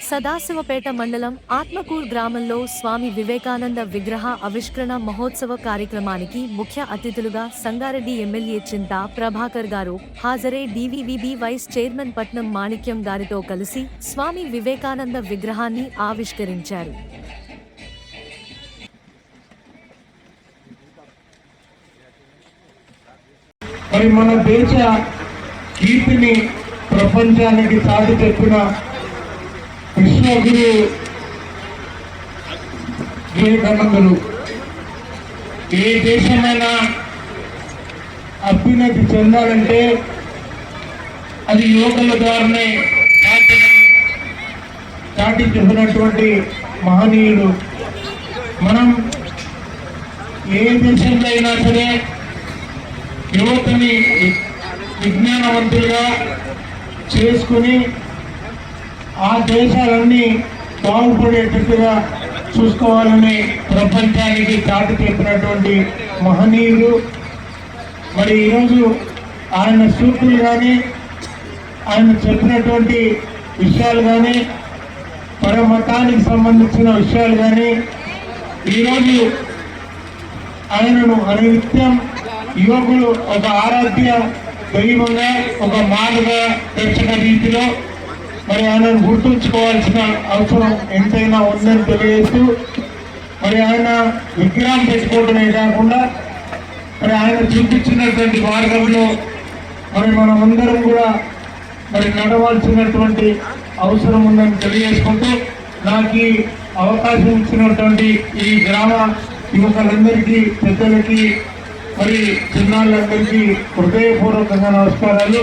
సదాశివపేట మండలం ఆత్మకూర్ గ్రామంలో స్వామి వివేకానంద విగ్రహ ఆవిష్కరణ మహోత్సవ కార్యక్రమానికి ముఖ్య అతిథులుగా సంగారెడ్డి ఎమ్మెల్యే చింతా ప్రభాకర్ గారు హాజరై డీవీవీబీ వైస్ చైర్మన్ పట్నం మాణిక్యం గారితో కలిసి స్వామి వివేకానంద విగ్రహాన్ని ఆవిష్కరించారు. మరి మన దేశ కీర్తిని ప్రపంచానికి చాటి చెప్పిన విశ్వగురు వివేకానందులు ఏ దేశమైనా అభ్యున్నతి చెందాలంటే అది యువకుల ద్వారానే చాటి చెప్పినటువంటి మహనీయుడు. మనం ఏ దేశంలో అయినా సరే యువతని విజ్ఞానవంతులుగా చేసుకుని ఆ దేశాలన్నీ బాగుపడేటట్టుగా చూసుకోవాలని ప్రపంచానికి చాటి చెప్పినటువంటి మహనీయుడు. మరి ఈరోజు ఆయన సూక్తులు కానీ ఆయన చెప్పినటువంటి విషయాలు కానీ పరమతానికి సంబంధించిన విషయాలు కానీ ఈరోజు ఆయనను అనునిత్యం యువకులు ఒక ఆరాధ్య దైవంగా ఒక మాటగా తెచ్చిన రీతిలో మరి ఆయనను గుర్తుంచుకోవాల్సిన అవసరం ఎంతైనా ఉందని తెలియజేస్తూ మరి ఆయన విగ్రహం పెట్టుకోవడమే కాకుండా మరి ఆయన చూపించినటువంటి మార్గంలో మరి మనమందరం కూడా మరి నడవాల్సినటువంటి అవసరం ఉందని తెలియజేసుకుంటూ నాకు ఈ అవకాశం ఇచ్చినటువంటి ఈ గ్రామ యువకులందరికీ పెద్దలకి మరి చిన్నాళ్ళందరికీ హృదయపూర్వకంగా నమస్కారాలు.